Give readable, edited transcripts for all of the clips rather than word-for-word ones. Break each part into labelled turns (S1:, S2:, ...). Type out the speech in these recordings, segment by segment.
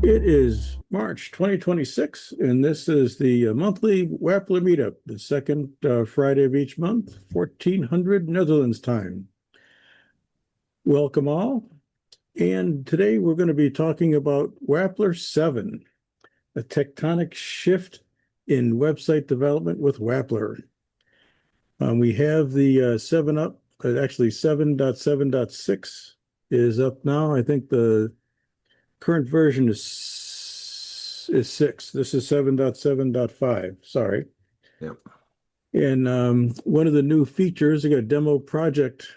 S1: It is March 2026, and this is the monthly Wappler Meetup, the second Friday of each month, 1400 Netherlands time. Welcome all. And today we're going to be talking about Wappler 7, a tectonic shift in website development with Wappler. We have the 7 up, actually 7.7.6 is up now. I think the current version is 6. This is 7.7.5. Sorry.
S2: Yep.
S1: And one of the new features, I got a demo project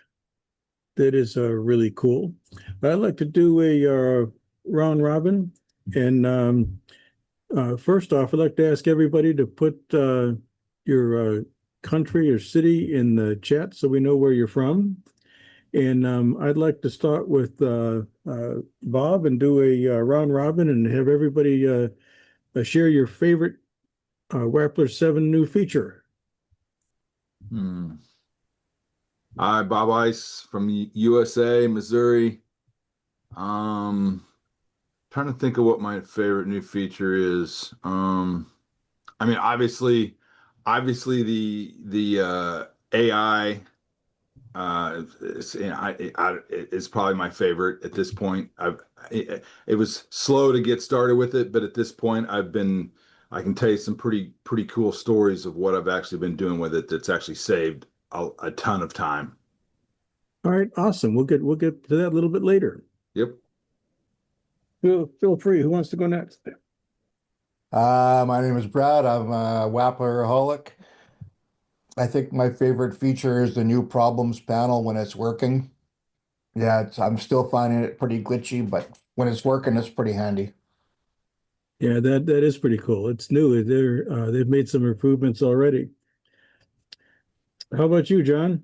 S1: that is really cool. I'd like to do a round robin. And first off, I'd like to ask everybody to put your country or city in the chat so we know where you're from. And I'd like to start with Bob and do a round robin and have everybody share your favorite Wappler 7 new feature.
S2: Hi, Bob Ice from USA, Missouri. Trying to think of what my favorite new feature is. I mean, obviously the AI it's probably my favorite at this point. It was slow to get started with it, but at this point, I can tell you some pretty cool stories of what I've actually been doing with it. That's actually saved a ton of time.
S1: All right, awesome. We'll get to that a little bit later.
S2: Yep.
S1: Feel free. Who wants to go next?
S3: My name is Brad. I'm a Wappler-aholic. I think my favorite feature is the new problems panel when it's working. Yeah, I'm still finding it pretty glitchy, but when it's working, it's pretty handy.
S1: Yeah, that is pretty cool. It's new. They've made some improvements already. How about you, John?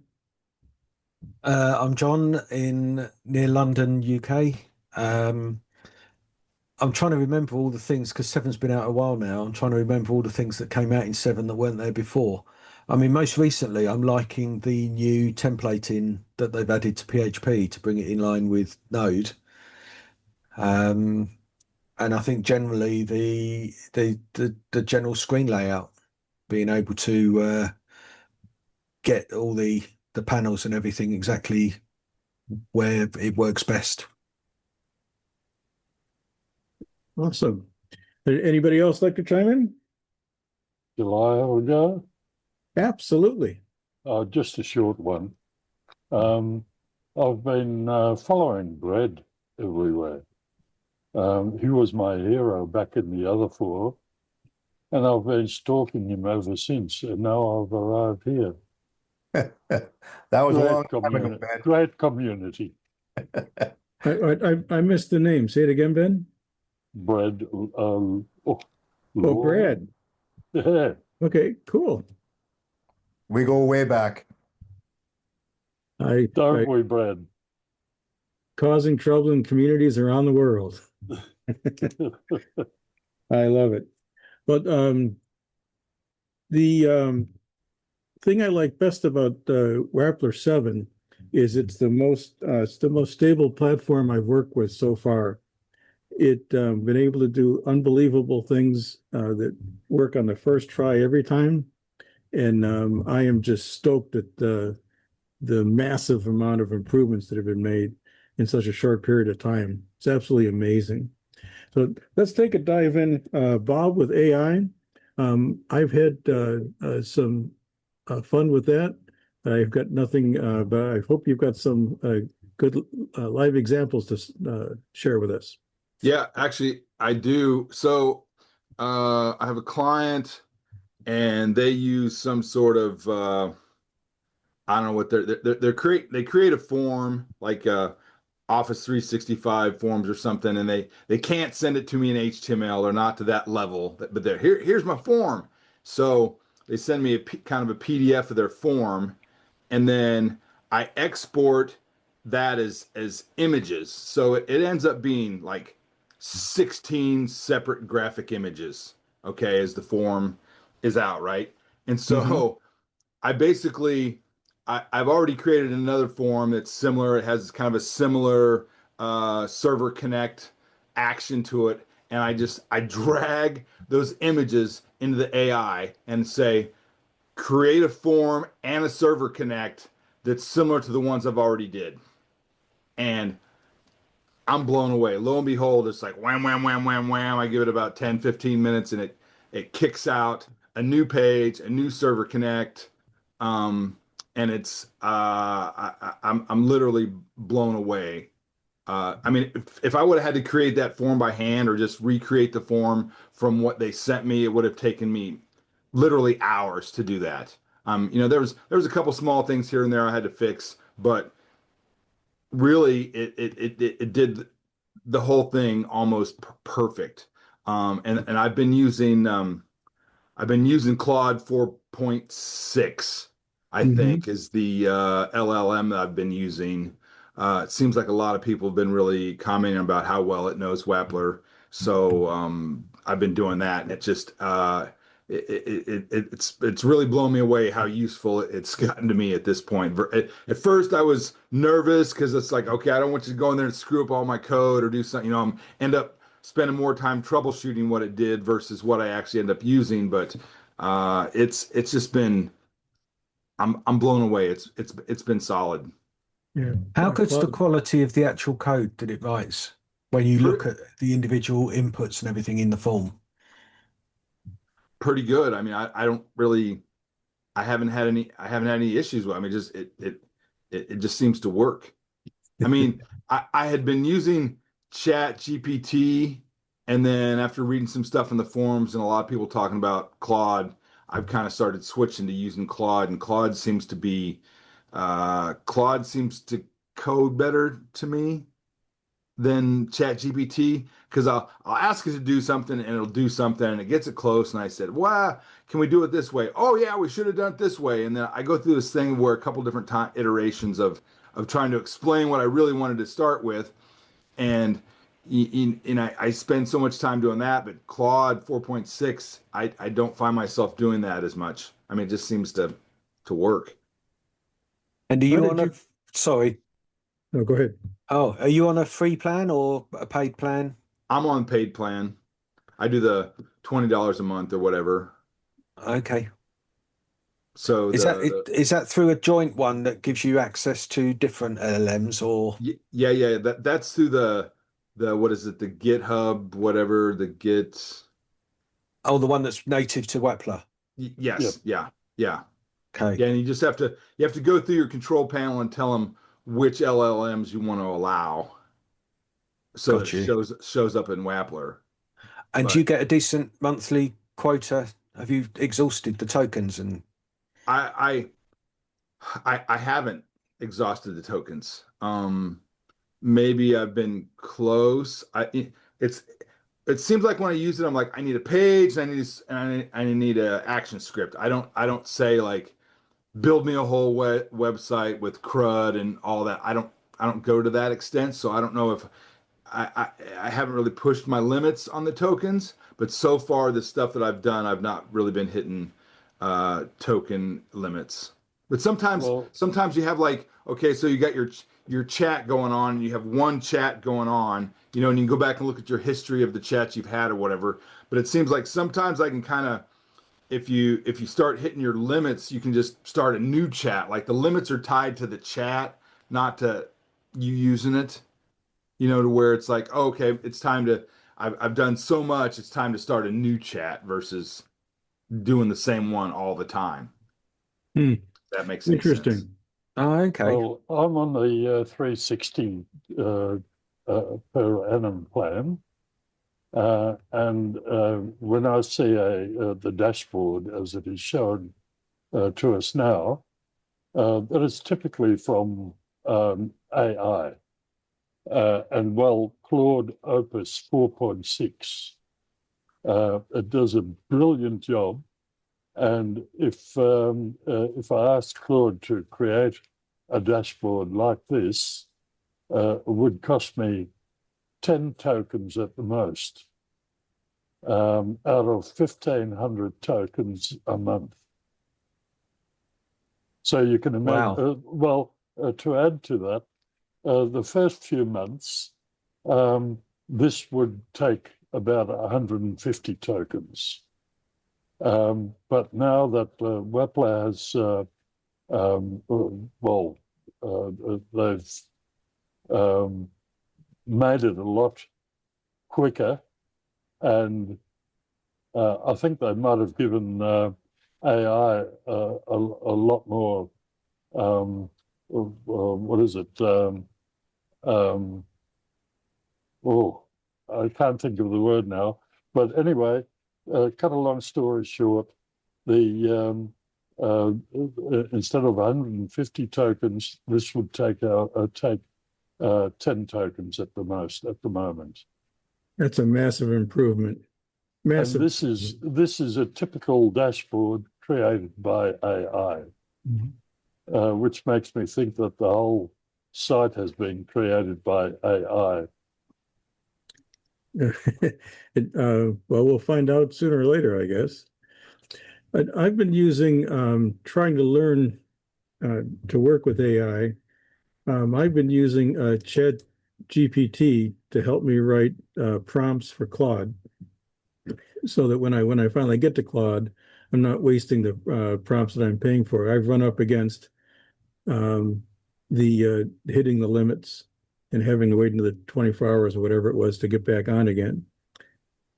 S4: I'm John near London, UK. I'm trying to remember all the things because 7's been out a while now. I'm trying to remember all the things that came out in 7 that weren't there before. I mean, most recently, I'm liking the new templating that they've added to PHP to bring it in line with Node. And I think generally the general screen layout, being able to get all the panels and everything exactly where it works best.
S1: Awesome. Anybody else like to chime in?
S5: Shall I have a go?
S1: Absolutely.
S5: Just a short one. I've been following Brad everywhere. He was my hero back in the other 4, and I've been stalking him ever since, and now I've arrived here.
S3: That was a long time ago, Ben.
S5: Great community.
S1: I missed the name. Say it again, Ben.
S5: Brad.
S1: Brad.
S5: Yeah.
S1: Okay, cool.
S3: We go way back.
S5: Don't we, Brad?
S1: Causing trouble in communities around the world. I love it. But the thing I like best about Wappler 7 is it's the most stable platform I've worked with so far. It been able to do unbelievable things that work on the first try every time, and I am just stoked at the massive amount of improvements that have been made in such a short period of time. It's absolutely amazing. So let's take a dive in, Bob, with AI. I've had some fun with that. I've got nothing, but I hope you've got some good live examples to share with us.
S2: Yeah, actually, I do. So I have a client, and they use some sort of I don't know what they create a form like Office 365 forms or something, and they can't send it to me in HTML or not to that level. But here's my form. So they send me kind of a PDF of their form, and then I export that as images. So it ends up being like 16 separate graphic images, okay, as the form is out, right? And so I basically, I've already created another form that's similar. It has kind of a similar server connect action to it. and I drag those images into the AI and say, create a form and a server connect that's similar to the ones I've already did. And I'm blown away. Lo and behold, it's like wham, wham, wham, wham, wham. I give it about 10, 15 minutes and it kicks out a new page, a new server connect. And it's I'm literally blown away. I mean, if I would have had to create that form by hand or just recreate the form from what they sent me, it would have taken me literally hours to do that. There was a couple small things here and there I had to fix, but really it did the whole thing almost perfect. And I've been using Claude 4.6, I think, is the LLM that I've been using. It seems like a lot of people have been really commenting about how well it knows Wappler. So I've been doing that, and it's really blown me away how useful it's gotten to me at this point. At first, I was nervous because it's like, okay, I don't want you to go in there and screw up all my code or do something. End up spending more time troubleshooting what it did versus what I actually end up using. But it's just been I'm blown away. It's been solid.
S1: Yeah.
S4: How good's the
S1: Claude-
S4: quality of the actual code that it writes when you look at the individual inputs and everything in the form?
S2: Pretty good. I mean, I don't really I haven't had any issues with it. I mean, just it just seems to work. I mean, I had been using Chat GPT, and then after reading some stuff in the forums and a lot of people talking about Claude, I've kind of started switching to using Claude, and Claude seems to code better to me than Chat GPT because I'll ask it to do something and it'll do something and it gets it close, and I said, "Wow, can we do it this way? Oh yeah, we should have done it this way." And then I go through this thing where a couple different iterations of trying to explain what I really wanted to start with, and I spend so much time doing that. But Claude 4.6, I don't find myself doing that as much. I mean, it just seems to work.
S4: And are
S1: How
S4: you
S1: did
S4: on
S1: you-
S4: sorry.
S1: No, go ahead.
S4: Oh, are you on a free plan or a paid plan?
S2: I'm on paid plan. I do the $20 a month or whatever.
S4: Okay.
S2: So
S4: Is that through a joint one that gives you access to different LLMs or?
S2: yeah, that's through the what is it, the GitHub, whatever, the Git.
S4: Oh, the one that's native to Wappler.
S2: Yes, yeah. Yeah,
S4: Okay.
S2: and you have to go through your control panel and tell them which LLMs you want to allow, so
S4: Got
S2: that
S4: you.
S2: it shows up in Wappler.
S4: And
S2: But
S4: do you get a decent monthly quota? Have you exhausted the tokens and
S2: I I haven't exhausted the tokens. Maybe I've been close. It's it seems like when I use it, I'm like, I need a page, I need a action script. I don't say like build me a whole website with CRUD and all that. I don't go to that extent, so I don't know if I haven't really pushed my limits on the tokens, but so far the stuff that I've done, I've not really been hitting token limits. But sometimes you have like, okay, so you got your chat going on, and you have one chat going on, and you can go back and look at your history of the chats you've had or whatever. But it seems like sometimes I can kind of, if you start hitting your limits, you can just start a new chat. Like the limits are tied to the chat, not to you using it. To where it's like, oh, okay, it's time to. I've done so much, it's time to start a new chat versus doing the same one all the time.
S1: Hmm.
S2: That makes any sense.
S1: Interesting.
S4: Oh, okay.
S5: Well, I'm on the 360 per annum plan. And when I see the dashboard as it is shown to us now, that is typically from AI. And well, Claude Opus 4.6, it does a brilliant job. And if I asked Claude to create a dashboard like this, it would cost me 10 tokens at the most, out of 1,500 tokens a month. So you can imagine,
S4: Wow.
S5: to add to that, the first few months, this would take about 150 tokens. But now that Wappler has, they've made it a lot quicker, and I think they might have given AI a lot more. What is it? I can't think of the word now. But anyway, cut a long story short, the instead of 150 tokens, this would take 10 tokens at the most at the moment.
S1: That's a massive improvement. Massive.
S5: And this is a typical dashboard created by AI, which makes me think that the whole site has been created by AI.
S1: Well, we'll find out sooner or later, I guess. I've been using, trying to learn to work with AI. I've been using Chat GPT to help me write prompts for Claude, so that when I finally get to Claude, I'm not wasting the prompts that I'm paying for. I've run up against the hitting the limits and having to wait until the 24 hours or whatever it was to get back on again.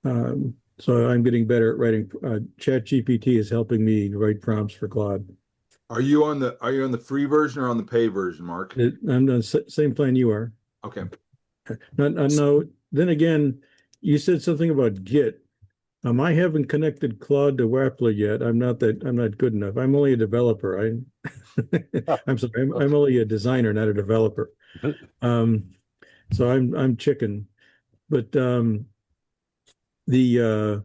S1: So I'm getting better at writing. Chat GPT is helping me write prompts for Claude.
S2: Are you on the free version or on the pay version, Mark?
S1: I'm on the same plan you are.
S2: Okay.
S1: No, then again, you said something about Git. I haven't connected Claude to Wappler yet. I'm not good enough. I'm only a developer. I'm sorry, I'm only a designer, not a developer. So I'm chicken. But are you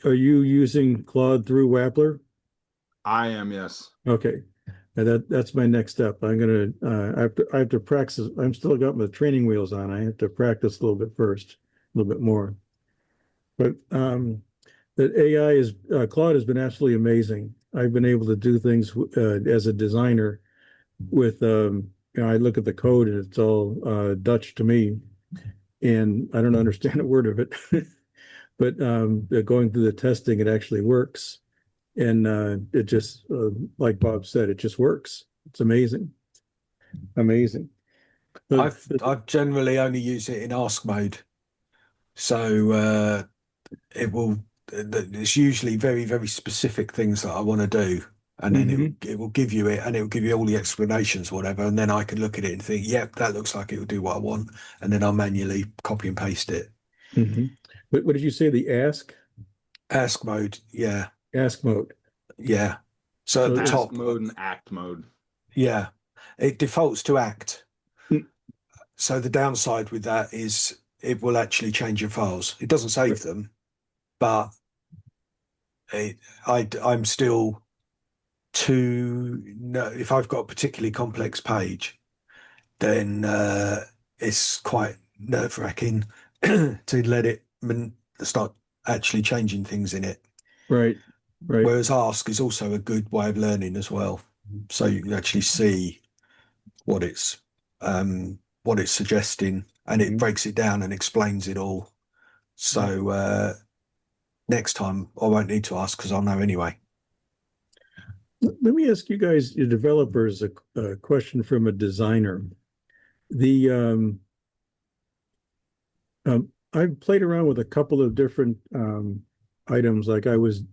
S1: using Claude through Wappler?
S2: I am, yes.
S1: Okay. That's my next step. I'm gonna I have to practice. I'm still got my training wheels on. I have to practice a little bit first, a little bit more. But the AI is Claude has been absolutely amazing. I've been able to do things as a designer with I look at the code and it's all Dutch to me, and I don't understand a word of it. But going through the testing, it actually works, and it just like Bob said, it just works. It's amazing, amazing. But,
S4: I've generally only used it in ask mode, so it's usually very, very specific things that I want to do, and then it will give you it, and it will give you all the explanations, whatever, and then I can look at it and think, yep, that looks like it will do what I want, and then I'll manually copy and paste it.
S1: What did you say? The
S4: Ask mode, yeah.
S1: Ask mode.
S4: Yeah. So at the
S2: Ask
S4: top
S2: mode and act mode.
S4: Yeah, it defaults to act.
S1: Mm.
S4: So the downside with that is it will actually change your files. It doesn't save them, but I'm still if I've got a particularly complex page, then it's quite nerve-wracking to let it start actually changing things in it.
S1: Right.
S4: Whereas ask is also a good way of learning as well. So you can actually see what it's suggesting, and it breaks it down and explains it all. So next time I won't need to ask because I'll know anyway.
S1: Let me ask you guys, your developers, a question from a designer. I've played around with a couple of different items. Like I was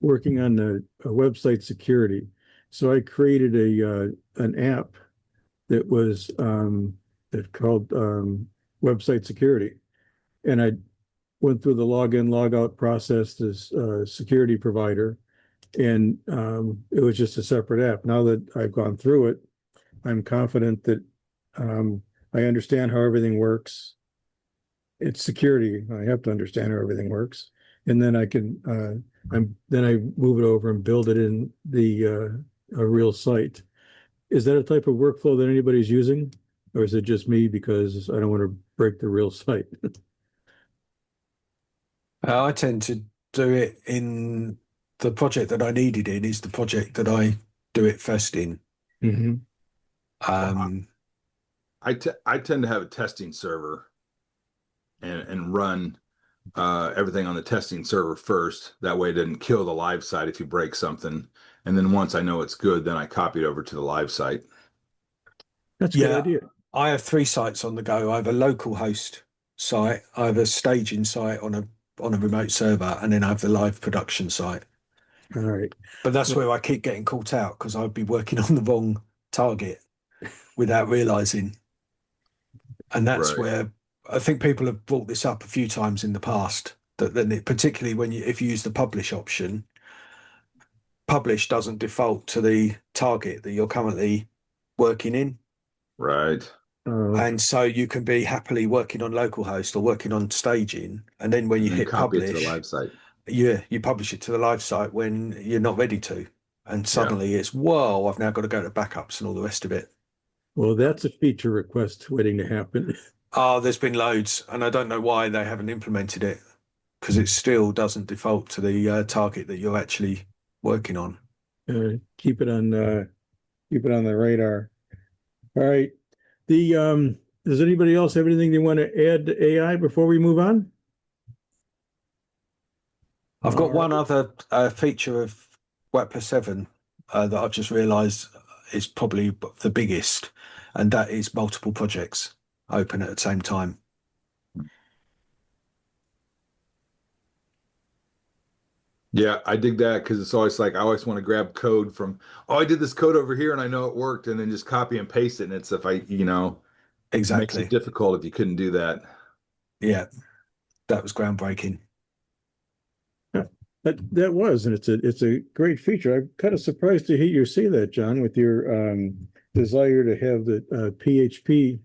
S1: working on a website security, so I created an app that was that called website security, and I went through the login logout process as security provider, and it was just a separate app. Now that I've gone through it, I'm confident that I understand how everything works. It's security. I have to understand how everything works, and then I can then I move it over and build it in the a real site. Is that a type of workflow that anybody's using, or is it just me because I don't want to break the real site?
S4: I tend to do it in the project that I need it in is the project that I do it first in.
S2: I tend to have a testing server. and run everything on the testing server first. That way it doesn't kill the live site if you break something. And then once I know it's good, then I copy it over to the live site.
S1: That's a good
S4: Yeah,
S1: idea.
S4: I have 3 sites on the go. I have a local host site, I have a staging site on a remote server, and then I have the live production site.
S1: All right.
S4: But that's
S1: Well-
S4: where I keep getting caught out because I'd be working on the wrong target without realizing. And that's
S2: Right.
S4: where I think people have brought this up a few times in the past. That then, particularly if you use the publish option, publish doesn't default to the target that you're currently working in.
S2: Right.
S4: And so you can be happily working on localhost or working on staging, and then when you
S2: And
S4: hit
S2: copy it to the
S4: publish,
S2: live site.
S4: you publish it to the live site when you're not ready to, and suddenly it's whoa, I've now got to go to backups and all the rest of it.
S1: Well, that's a feature request waiting to happen.
S4: Oh, there's been loads, and I don't know why they haven't implemented it because it still doesn't default to the target that you're actually working on.
S1: Keep it on the radar. All right. Does anybody else have anything they want to add to AI before we move on?
S4: I've got
S1: All
S4: one
S1: right.
S4: other feature of Wappler 7 that I've just realized is probably the biggest, and that is multiple projects open at the same time.
S2: Yeah, I dig that because it's always like I always want to grab code from, oh, I did this code over here and I know it worked, and then just copy and paste it. And it's if I, makes
S4: Exactly.
S2: it difficult if you couldn't do that.
S4: Yeah, that was groundbreaking.
S1: That was, and it's a great feature. I'm kind of surprised to hear you say that, John, with your desire to have the PHP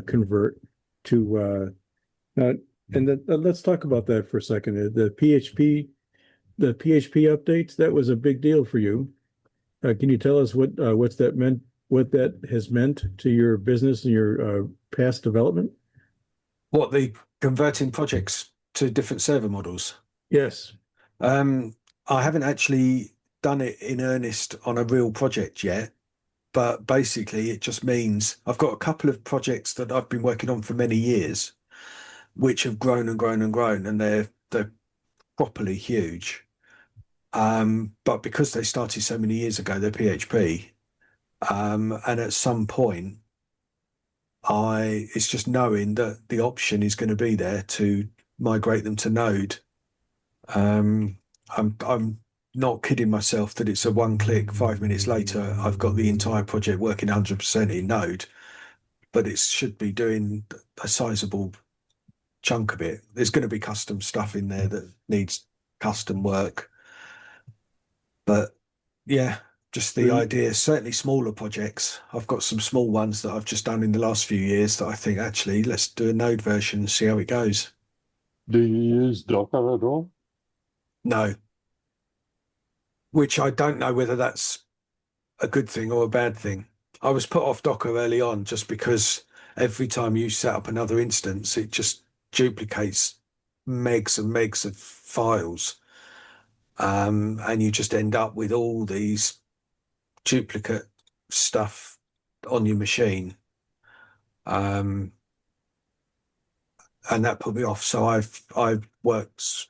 S1: convert to let's talk about that for a second. The PHP updates, that was a big deal for you. Can you tell us what that has meant to your business and your past development?
S4: What, the converting projects to different server models?
S1: Yes.
S4: I haven't actually done it in earnest on a real project yet, but basically it just means I've got a couple of projects that I've been working on for many years, which have grown and grown and grown, and they're properly huge. But because they started so many years ago, they're PHP. And at some point, it's just knowing that the option is going to be there to migrate them to Node. I'm not kidding myself that it's a one click, 5 minutes later, I've got the entire project working 100% in Node, but it should be doing a sizable chunk of it. There's going to be custom stuff in there that needs custom work. But yeah, just the idea, certainly smaller projects. I've got some small ones that I've just done in the last few years that I think actually let's do a Node version and see how it goes.
S5: Do you use Docker at all?
S4: No, which I don't know whether that's a good thing or a bad thing. I was put off Docker early on just because every time you set up another instance, it just duplicates megs and megs of files. And you just end up with all these duplicate stuff on your machine. And that put me off. So I've worked,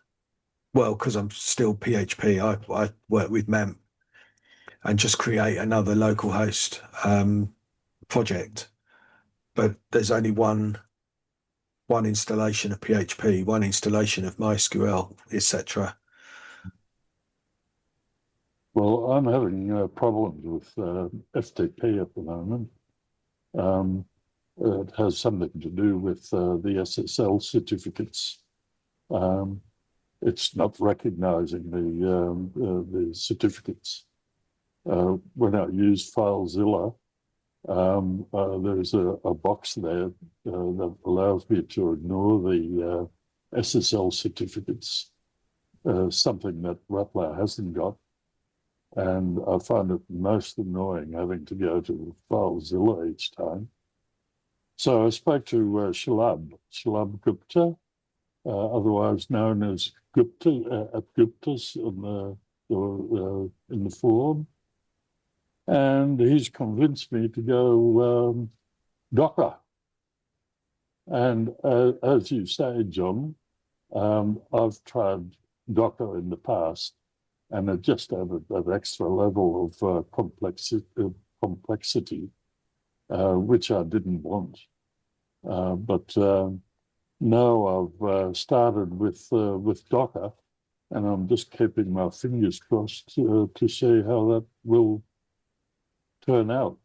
S4: well, because I'm still PHP, I work with MEMP and just create another local host project. But there's only one installation of PHP, one installation of MySQL, etc.
S5: Well, I'm having problems with FTP at the moment. It has something to do with the SSL certificates. It's not recognizing the certificates. When I use FileZilla, there's a box there that allows me to ignore the SSL certificates, something that Wappler hasn't got. And I find it most annoying having to go to FileZilla each time. So I spoke to Shalab Gupta, otherwise known as Gupta at Gupta's in the forum, and he's convinced me to go Docker. And as you say, John, I've tried Docker in the past, and it just added that extra level of complexity, which I didn't want. But now I've started with Docker, and I'm just keeping my fingers crossed to see how that will turn out.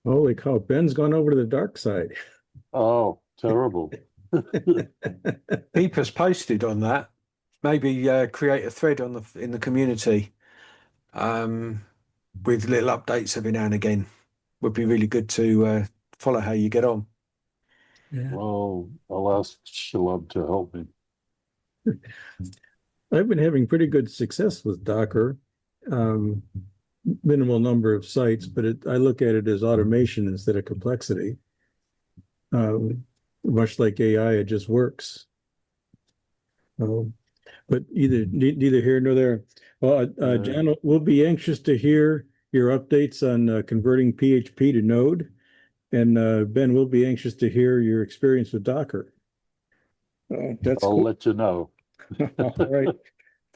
S1: Holy cow, Ben's gone over to the dark side.
S5: Oh, terrible.
S4: Keep us posted on that. Maybe create a thread on in the community with little updates every now and again. Would be really good to follow how you get on.
S1: Yeah.
S5: Well, I'll ask Shalom to help me.
S1: I've been having pretty good success with Docker. Minimal number of sites, but I look at it as automation instead of complexity. Much like AI, it just works. But neither here nor there. Well, John, we'll be anxious to hear your updates on converting PHP to Node, and Ben, we'll be anxious to hear your experience with Docker. That's
S5: I'll
S1: cool.
S5: let you know.
S1: All right.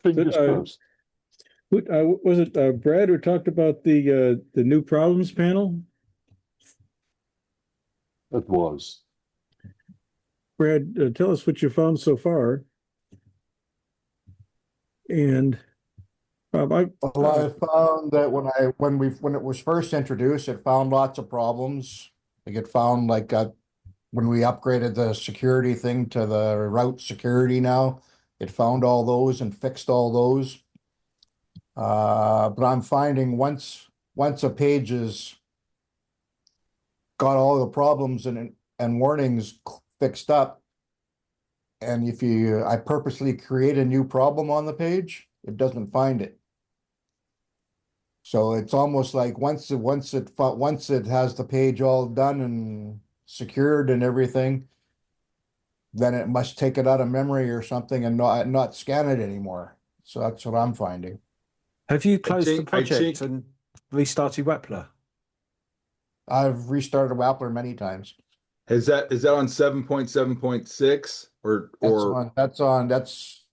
S5: Fingers crossed.
S1: Was it Brad who talked about the new problems panel?
S5: It was.
S1: Brad, tell us what you found so far. And
S3: Well, I found that when it was first introduced, it found lots of problems. Like it found when we upgraded the security thing to the route security now, it found all those and fixed all those. But I'm finding once a page has got all the problems and warnings fixed up, and I purposely create a new problem on the page, it doesn't find it. So it's almost like once it has the page all done and secured and everything, then it must take it out of memory or something and not scan it anymore. So that's what I'm finding.
S4: Have you closed the
S2: think-
S4: project and restarted Wappler?
S3: I've restarted Wappler many times.
S2: Is that on 7.7.6
S3: That's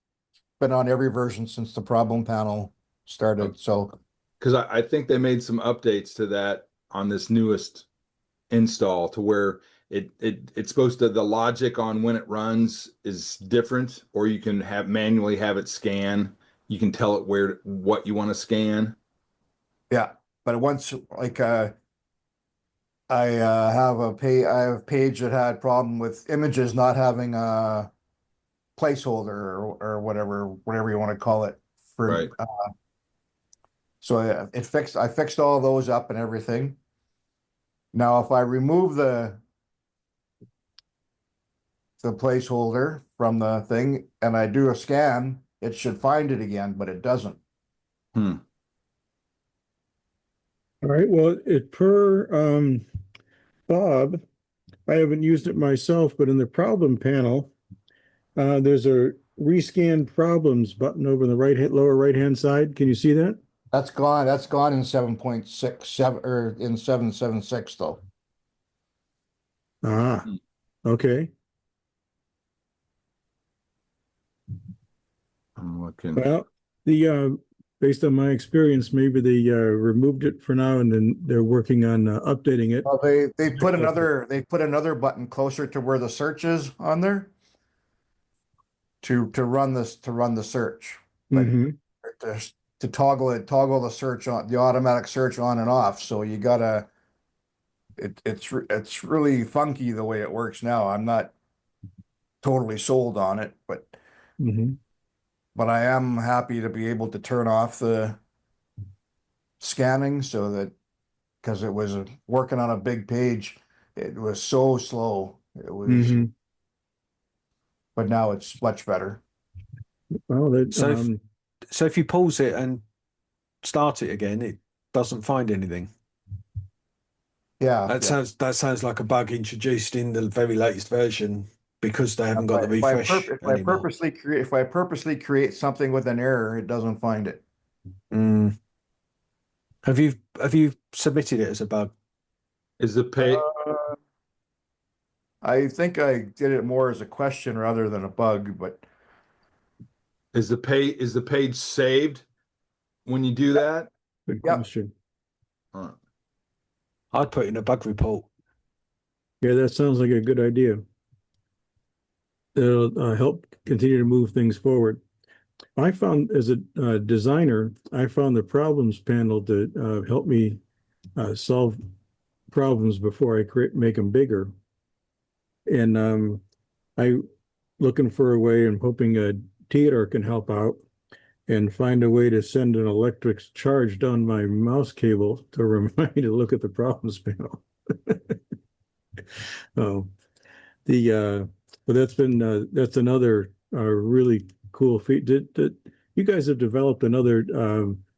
S3: been on every version since the problem panel started.
S2: Okay.
S3: So
S2: because I think they made some updates to that on this newest install to where it's supposed to, the logic on when it runs is different, or you can manually have it scan. You can tell it what you want to scan.
S3: yeah, but once I have a page that had problem with images not having a placeholder or whatever you want to call it for
S2: Right.
S3: So I fixed all those up and everything. Now if I remove the placeholder from the thing and I do a scan, it should find it again, but it doesn't.
S2: Hmm.
S1: all right, well, per Bob, I haven't used it myself, but in the problem panel, there's a rescan problems button over in the lower right hand side. Can you see that?
S3: That's gone in 7.67 or in 7.7.6 though.
S1: Ah, okay.
S2: I'm looking.
S1: Well, based on my experience, maybe they removed it for now, and then they're working on updating it.
S3: Well, they put another button closer to where the search is on there to run the search. But
S1: Mhm.
S3: to toggle the search on, the automatic search on and off. So you gotta, it's really funky the way it works now. I'm not totally sold on it, but
S1: Mhm.
S3: I am happy to be able to turn off the scanning so that, because it was working on a big page, it was so slow. It was,
S1: Mhm.
S3: but now it's much better.
S1: Well,
S4: So if you pause it and start it again, it doesn't find anything.
S3: Yeah.
S4: That sounds like a bug introduced in the very latest version because they haven't got the
S3: If I
S4: refresh anymore.
S3: if I purposely create something with an error, it doesn't find it.
S4: Mm. Have you submitted it as a bug?
S2: Is the pay?
S3: I think I did it more as a question rather than a bug, but
S2: Is the page saved when you do that?
S1: Good
S3: Yep.
S1: question.
S2: Huh.
S4: I'd put in a bug report.
S1: Yeah, that sounds like a good idea. It'll help continue to move things forward. I found as a designer, I found the problems panel to help me solve problems before I make them bigger. And I looking for a way and hoping Theodore can help out and find a way to send an electric charge down my mouse cable to remind me to look at the problems panel. Oh, but that's another really cool feat. Did you guys have developed another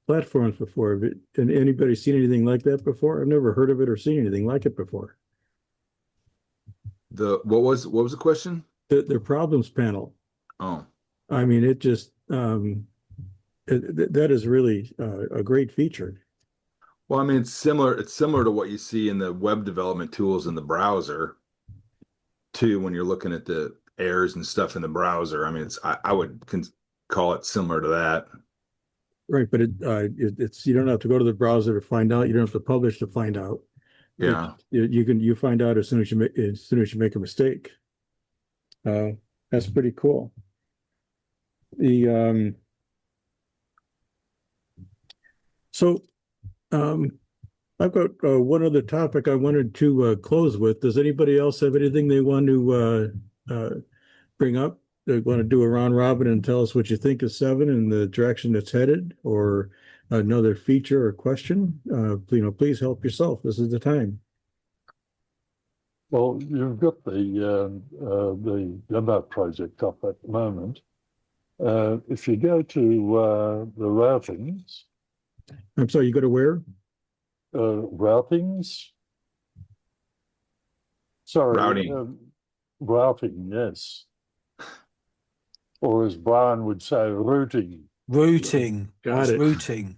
S1: platforms before? And anybody seen anything like that before? I've never heard of it or seen anything like it before.
S2: What was the question?
S1: The problems panel.
S2: Oh,
S1: I mean, it just that is really a great feature.
S2: well, I mean, it's similar to what you see in the web development tools in the browser, too, when you're looking at the errors and stuff in the browser. I mean, I would call it similar to that.
S1: Right, but it's you don't have to go to the browser to find out. You don't have to publish to find out.
S2: Yeah.
S1: You find out as soon as you make a mistake. That's pretty cool. The so I've got one other topic I wanted to close with. Does anybody else have anything they want to bring up? They want to do a round robin and tell us what you think of 7 and the direction it's headed, or another feature or question? Please help yourself. This is the time.
S5: Well, you've got the demo project up at the moment. If you go to the routings,
S1: I'm sorry, you go to where?
S5: routings. Sorry,
S2: Routing.
S5: routing, yes. Or as Brian would say, routing.
S4: Routing.
S1: Got
S4: It's
S1: it.
S4: routing.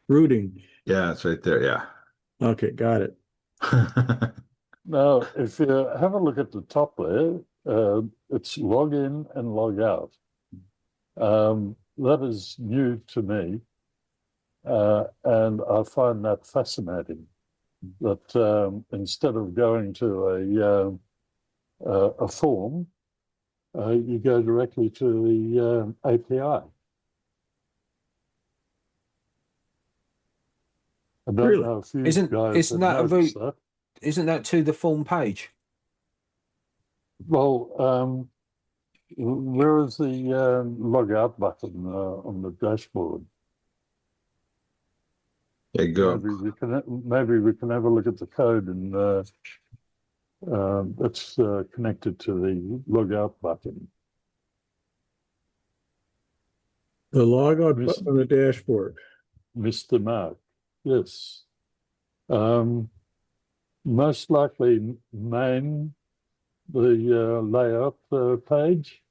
S1: Routing.
S2: Yeah, it's right there. Yeah.
S1: Okay, got it.
S5: Now, if you have a look at the top there, it's log in and log out. That is new to me, and I find that fascinating. That instead of going to a form, you go directly to the API. I don't
S1: Really?
S5: know if you
S4: Isn't
S5: guys have
S4: that a
S5: noticed
S4: route?
S5: that.
S4: Isn't that to the form page?
S5: Well, where is the log out button on the dashboard?
S2: There you go.
S5: Maybe we can have a look at the code and that's connected to the log out button.
S1: The log out button on the dashboard.
S5: Mr. Mark, yes. Most likely main the layout page.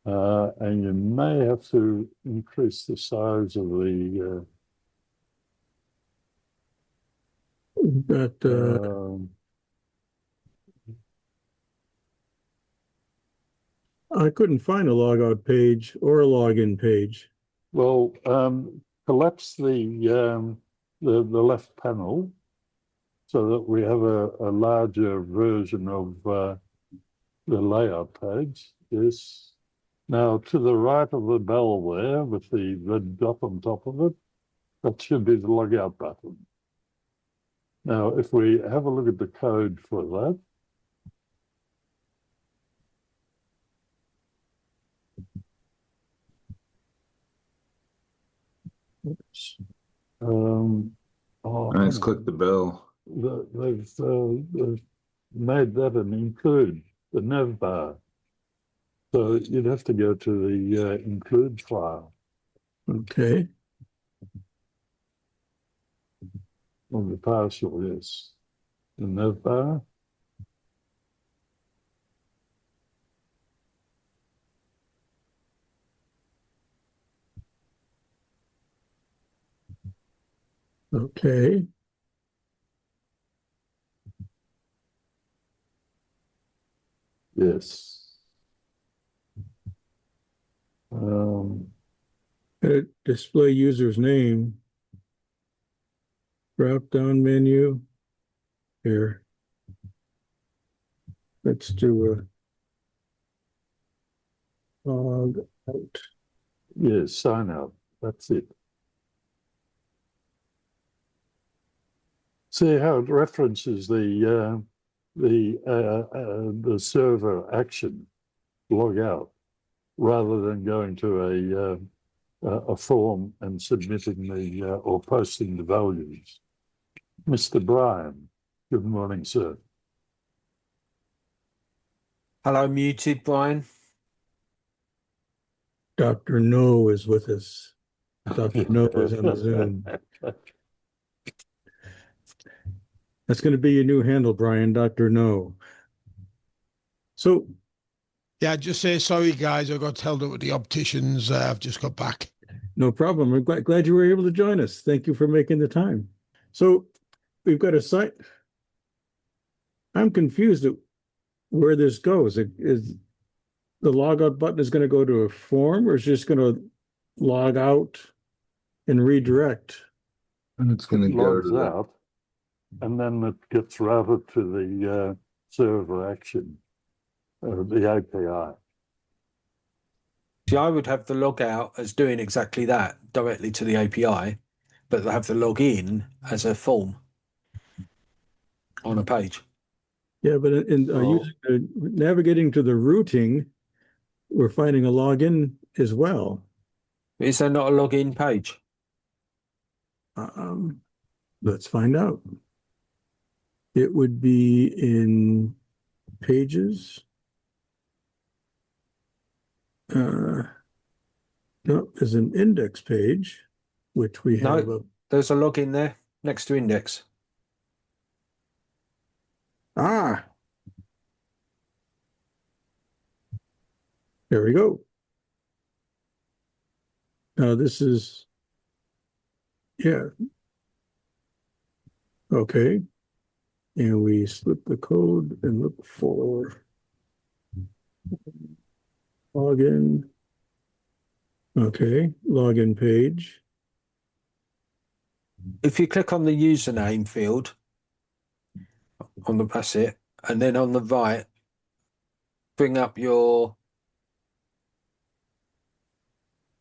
S5: And you may have to increase the size of the
S1: I couldn't find a logout page or a login page.
S5: well, collapse the left panel so that we have a larger version of the layout page. Yes. Now, to the right of the bell there with the red dot on top of it, that should be the logout button. Now, if we have a look at the code for that,
S2: Let's click the bell.
S5: they've made that an include, the nav bar. So you'd have to go to the include file
S1: Okay.
S5: on the partial, yes. The nav bar.
S1: Okay.
S5: Yes.
S1: Display user's name. Drop down menu. Here. Let's do a log out.
S5: yes, sign out. That's it. See how it references the server action, log out, rather than going to a form and submitting the or posting the values. Mr. Brian, good morning, sir.
S4: Hello, muted, Brian.
S1: Dr. No is with us. Dr. No is on the Zoom. That's going to be your new handle, Brian, Dr. No. So,
S6: Yeah, just say sorry, guys. I got held up with the opticians. I've just got back.
S1: no problem. I'm glad you were able to join us. Thank you for making the time. So, we've got a site. I'm confused at where this goes. Is the logout button is going to go to a form, or is it just going to log out and redirect?
S2: And it's going to go
S5: Logs
S2: to the
S5: out, and then it gets routed to the server action, the API.
S4: See, I would have the log out as doing exactly that directly to the API, but have the log in as a form on a page.
S1: Yeah, but navigating to the routing, we're finding a login as well.
S4: Is there not a login page?
S1: Let's find out. It would be in pages. No, there's an index page, which we have.
S4: No, there's a login there next to index.
S1: There we go. Now this is, yeah. Okay. And we slip the code and look for login. Okay, login page.
S4: If you click on the username field, that's it, and then on the right, bring up your,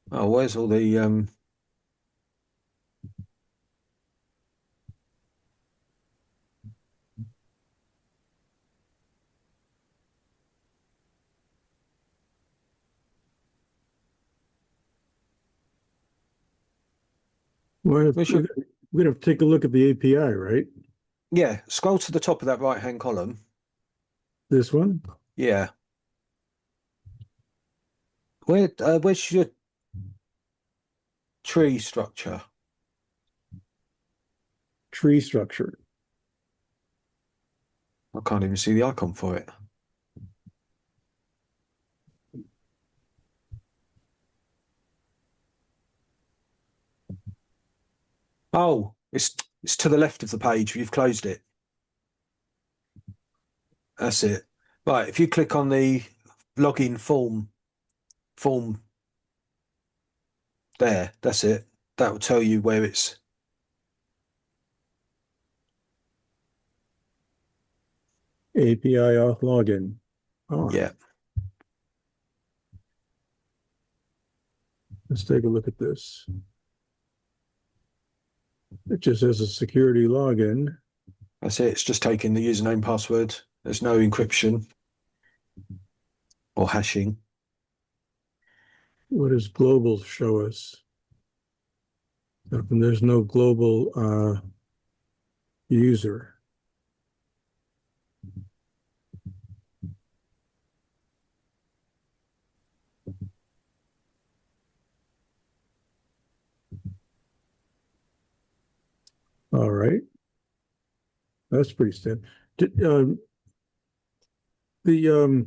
S4: where's all the
S1: Well, we're going to take a look at the API, right?
S4: yeah, scroll to the top of that right hand column.
S1: This one?
S4: Yeah. Where's your tree structure?
S1: Tree structure.
S4: I can't even see the icon for it. Oh, it's to the left of the page. You've closed it. That's it. Right. If you click on the login form there, that's it. That will tell you where it's.
S1: API auth login. Oh,
S4: Yeah.
S1: let's take a look at this. It just has a security login.
S4: That's it. It's just taking the username password. There's no encryption or hashing.
S1: What does global show us? And there's no global user. All right. That's pretty standard. The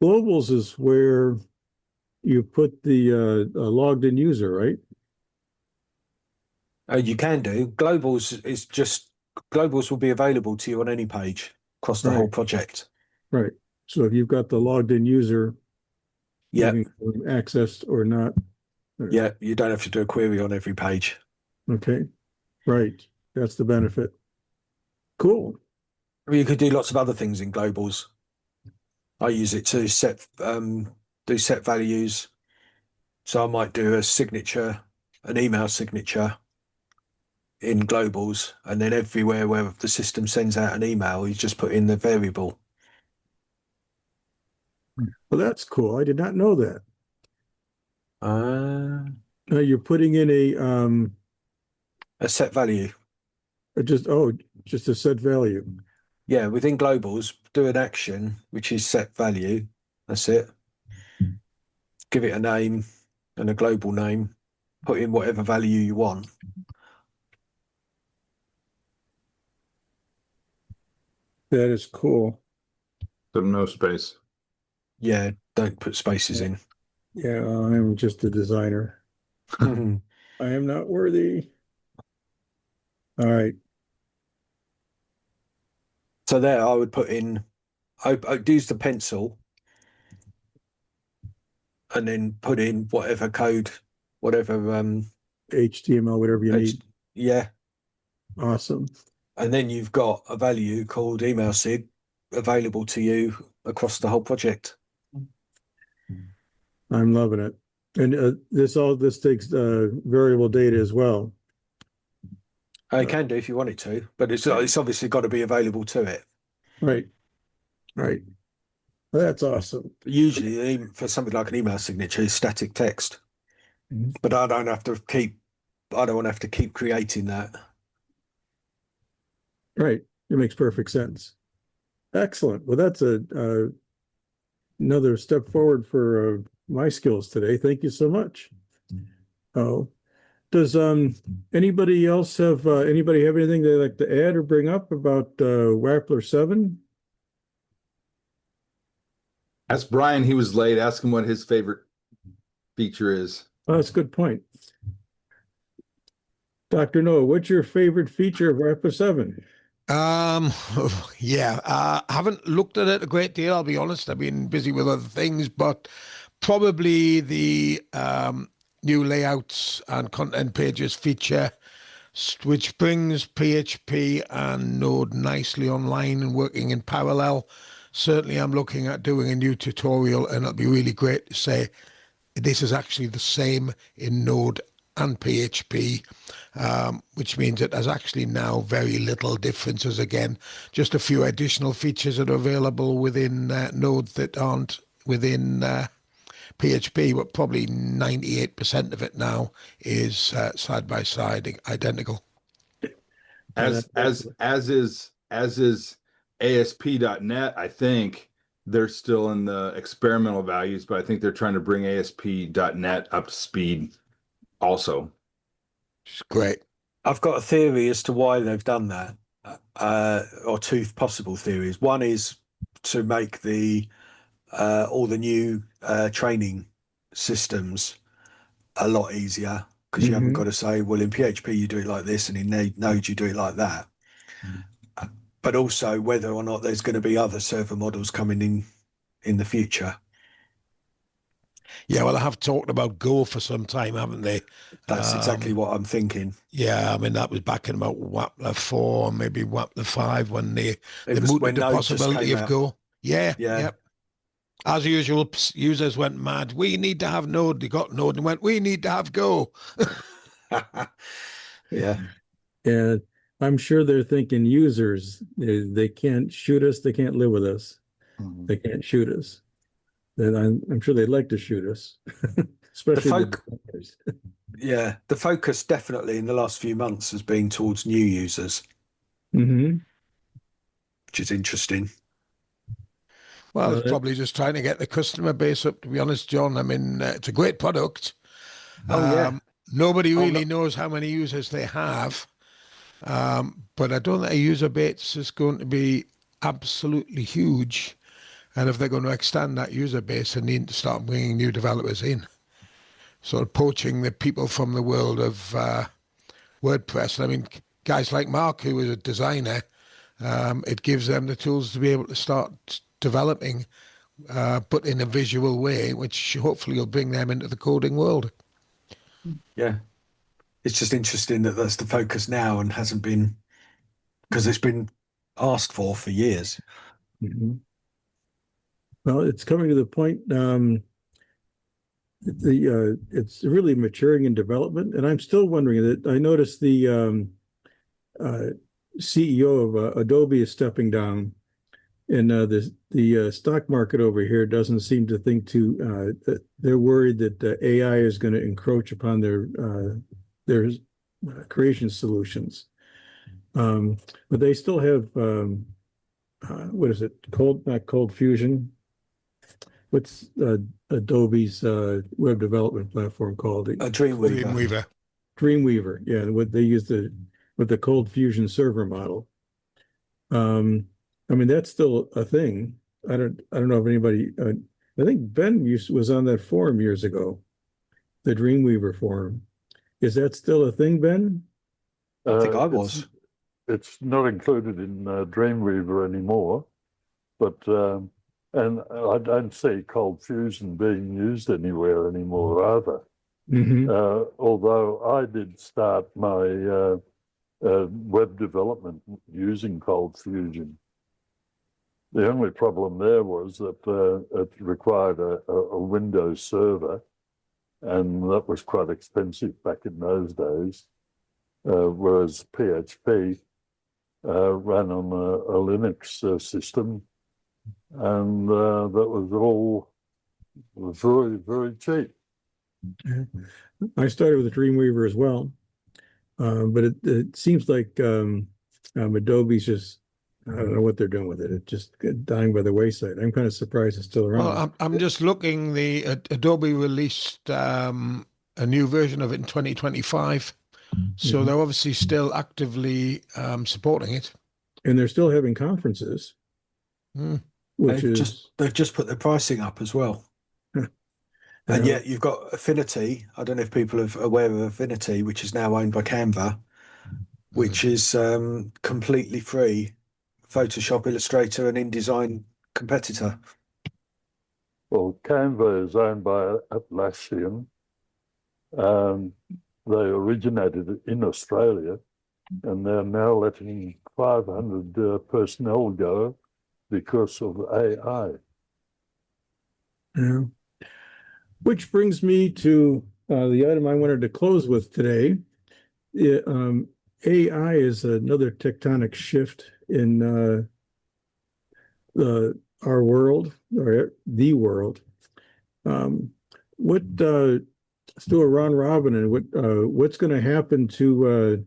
S1: globals is where you put the logged in user, right?
S4: You can do. Globals will be available to you on any page. across the
S1: Right.
S4: whole project.
S1: Right. So if you've got the logged in user,
S4: Yeah,
S1: having access or not.
S4: yeah, you don't have to do a query on every page.
S1: Okay. Right. That's the benefit. Cool.
S4: I mean, you could do lots of other things in globals. I use it to do set values. So I might do a signature, an email signature in globals, and then everywhere where the system sends out an email, you just put in the variable.
S1: Well, that's cool. I did not know that.
S4: Uh,
S1: You're putting in
S4: a set value.
S1: just a set value.
S4: Yeah, within globals, do an action, which is set value. That's it. Give it a name and a global name. Put in whatever value you want.
S1: That is cool.
S2: So no space.
S4: Yeah, don't put spaces in.
S1: Yeah, I'm just a designer. I am not worthy. All right.
S4: So there, I would put in, I'd use the pencil and then put in whatever code, whatever,
S1: HTML, whatever you need.
S4: yeah.
S1: Awesome.
S4: And then you've got a value called email sig available to you across the whole project.
S1: I'm loving it. And this takes variable data as well.
S4: I can do if you want it to, but it's obviously got to be available to it.
S1: Right. Right. Well, that's awesome.
S4: Usually, even for something like an email signature, is static text.
S1: Mhm.
S4: But I don't want to have to keep creating that.
S1: Right. It makes perfect sense. Excellent. Well, that's another step forward for my skills today. Thank you so much. Oh, does anybody else have anything they'd like to add or bring up about Wappler 7?
S2: Ask Brian, he was late. Ask him what his favorite feature is.
S1: Oh, that's a good point. Dr. Noah, what's your favorite feature of Wappler 7?
S6: Yeah, I haven't looked at it a great deal, I'll be honest. I've been busy with other things, but probably the new layouts and content pages feature, which brings PHP and Node nicely online and working in parallel. Certainly, I'm looking at doing a new tutorial, and it'll be really great to say this is actually the same in Node and PHP, which means that there's actually now very little differences again. Just a few additional features that are available within Node that aren't within PHP, but probably 98% of it now is side by side identical.
S2: As is ASP.NET, I think they're still in the experimental values, but I think they're trying to bring ASP.NET up to speed also.
S6: It's great.
S4: I've got a theory as to why they've done that, or two possible theories. One is to make all the new training systems a lot easier, because you haven't got to say, well, in PHP you do it like this, and in Node you do it like that. But also whether or not there's going to be other server models coming in the future.
S6: Yeah, well, I have talked about Go for some time, haven't they?
S4: That's exactly what I'm thinking.
S6: Yeah, I mean, that was back in about Wappler 4, maybe Wappler 5, when they mooted the possibility of Go. Yeah, yeah. As usual, users went mad. We need to have Node. They got Node and went, we need to have Go.
S4: Yeah.
S1: And I'm sure they're thinking users, they can't shoot us, they can't live with us. They can't shoot us. Then I'm sure they'd like to shoot us, especially
S4: yeah, the focus definitely in the last few months has been towards new users,
S1: which
S4: is interesting.
S6: Well, it's probably just trying to get the customer base up, to be honest, John. I mean, it's a great product. Nobody really knows how many users they have, but I don't think a user base is going to be absolutely huge. And if they're going to extend that user base, they need to start bringing new developers in. Sort of poaching the people from the world of WordPress. I mean, guys like Mark, who was a designer, it gives them the tools to be able to start developing, but in a visual way, which hopefully will bring them into the coding world.
S4: Yeah. It's just interesting that that's the focus now and hasn't been, because it's been asked for years.
S1: Mhm. Well, it's coming to the point, it's really maturing in development, and I'm still wondering that I noticed the uh, CEO of Adobe is stepping down, and the stock market over here doesn't seem to think they're worried that AI is going to encroach upon their creation solutions. But they still have what is it? Not Cold Fusion. What's Adobe's web development platform called?
S4: A Dreamweaver.
S6: Dreamweaver.
S1: Dreamweaver. Yeah, what they use with the Cold Fusion server model. I mean, that's still a thing. I don't know if anybody. I think Ben was on that forum years ago, the Dreamweaver forum. Is that still a thing, Ben?
S4: I think I
S5: It's,
S4: was.
S5: it's not included in Dreamweaver anymore, but and I don't see Cold Fusion being used anywhere anymore either.
S1: Mm-hmm.
S5: Although I did start my web development using Cold Fusion. The only problem there was that it required a Windows server, and that was quite expensive back in those days, whereas PHP ran on a Linux system, and that was all very, very cheap.
S1: I started with Dreamweaver as well, but it seems like Adobe's just, I don't know what they're doing with it. It's just dying by the wayside. I'm kind of surprised it's still around.
S6: Well, I'm just looking. The Adobe released a new version of it in 2025, so they're obviously still actively supporting it.
S1: And they're still having conferences, which
S4: They've just put their pricing up as well. And yet you've got Affinity. I don't know if people are aware of Affinity, which is now owned by Canva, which is completely free. Photoshop, Illustrator, and InDesign competitor.
S5: Well, Canva is owned by Atlassian. They originated in Australia, and they're now letting 500 personnel go because of AI.
S1: Yeah. Which brings me to the item I wanted to close with today. AI is another tectonic shift in our world, or the world. Let's do a round robin, and what's going to happen to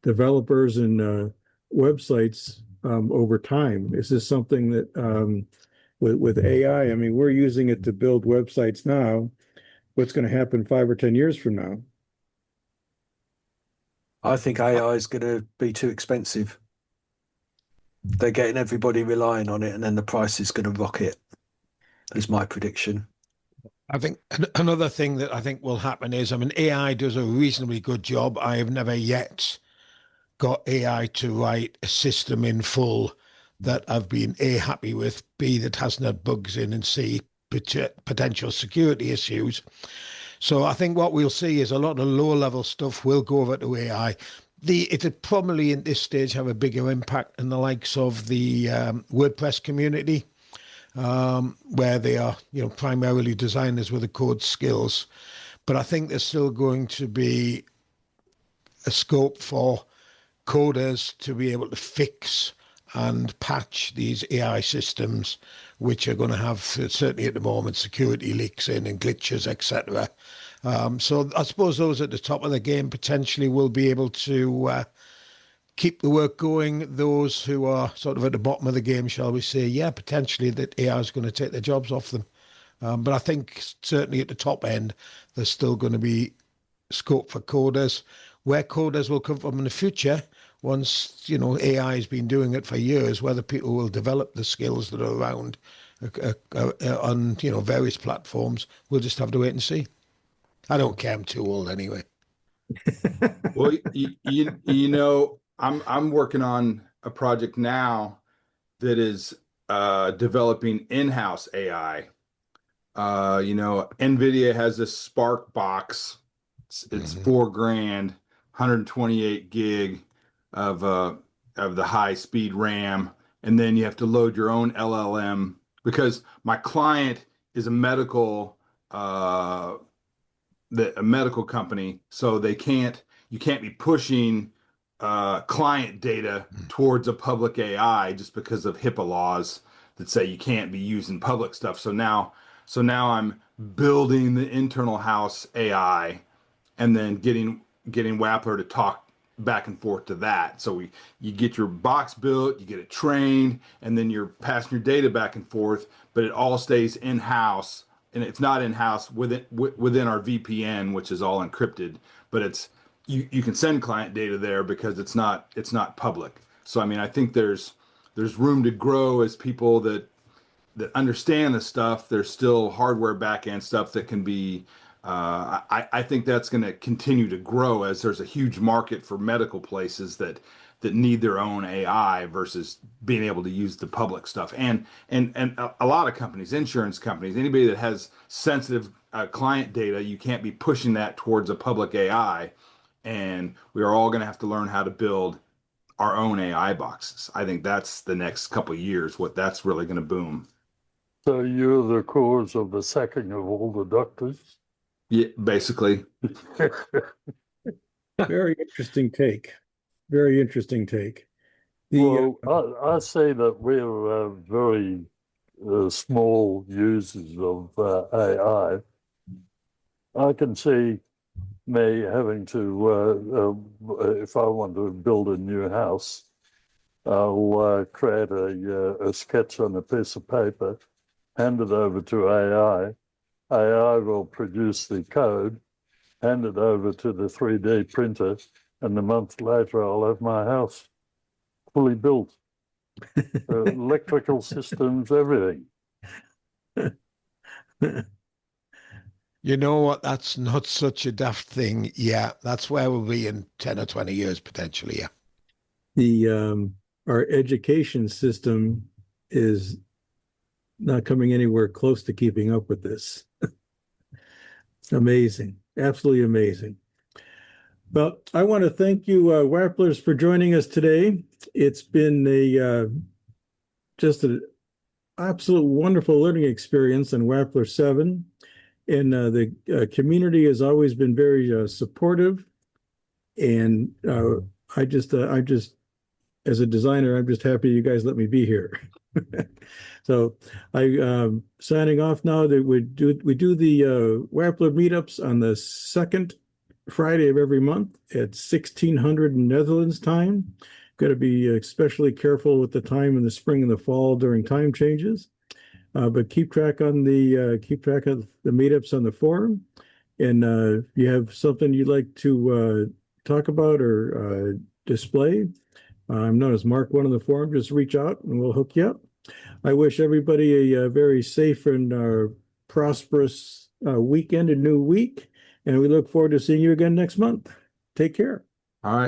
S1: developers and websites over time? Is this something that with AI, I mean, we're using it to build websites now. What's going to happen 5 or 10 years from now?
S4: I think AI is going to be too expensive. They're getting everybody relying on it, and then the price is going to rocket. Is my prediction.
S6: I think another thing that I think will happen is, I mean, AI does a reasonably good job. I have never yet got AI to write a system in full that I've been A, happy with, B, that hasn't had bugs in, and C, potential security issues. So I think what we'll see is a lot of lower level stuff will go over to AI. It'll probably at this stage have a bigger impact in the likes of the WordPress community, where they are, primarily designers with the code skills. But I think there's still going to be a scope for coders to be able to fix and patch these AI systems, which are going to have, certainly at the moment, security leaks in and glitches, etc. So I suppose those at the top of the game potentially will be able to keep the work going. Those who are sort of at the bottom of the game, shall we say, yeah, potentially that AI is going to take their jobs off them. But I think certainly at the top end, there's still going to be scope for coders. Where coders will come from in the future, once AI has been doing it for years, whether people will develop the skills that are around on various platforms, we'll just have to wait and see. I don't care. I'm too old anyway.
S2: Well, I'm working on a project now that is developing in-house AI. NVIDIA has this Spark box. It's $4,000, 128 gig of the high speed RAM, and then you have to load your own LLM because my client is a medical company, so you can't be pushing client data towards a public AI just because of HIPAA laws that say you can't be using public stuff. So now I'm building the internal house AI and then getting Wappler to talk back and forth to that. So you get your box built, you get it trained, and then you're passing your data back and forth, but it all stays in-house. And it's not in-house within our VPN, which is all encrypted, but it's you can send client data there because it's not public. So I mean, I think there's room to grow as people that understand the stuff. There's still hardware backend stuff that can be. I think that's going to continue to grow as there's a huge market for medical places that need their own AI versus being able to use the public stuff. And a lot of companies, insurance companies, anybody that has sensitive client data, you can't be pushing that towards a public AI. And we are all going to have to learn how to build our own AI boxes. I think that's the next couple of years, what that's really going to boom.
S5: So you're the cause of the sacking of all the doctors?
S2: Yeah, basically.
S1: Very interesting take. Very interesting take. The,
S5: Well, I say that we're very small users of AI. I can see me having to, if I want to build a new house, I'll create a sketch on a piece of paper, hand it over to AI. AI will produce the code, hand it over to the 3D printer, and a month later I'll have my house fully built. Electrical systems, everything.
S6: You know what? That's not such a daft thing. Yeah, that's where we'll be in 10 or 20 years potentially. Yeah.
S1: Our education system is not coming anywhere close to keeping up with this. Amazing, absolutely amazing. Well, I want to thank you, Wapplers, for joining us today. It's been just an absolute wonderful learning experience on Wappler 7. And the community has always been very supportive. And I'm just, as a designer, I'm just happy you guys let me be here. So signing off now. That we do the Wappler meetups on the second Friday of every month at 1600 Netherlands time. Got to be especially careful with the time in the spring and the fall during time changes. But keep track of the meetups on the forum. And if you have something you'd like to talk about or display, I'm known as Mark One on the forum. Just reach out and we'll hook you up. I wish everybody a very safe and prosperous weekend and new week. And we look forward to seeing you again next month. Take care.
S2: All right.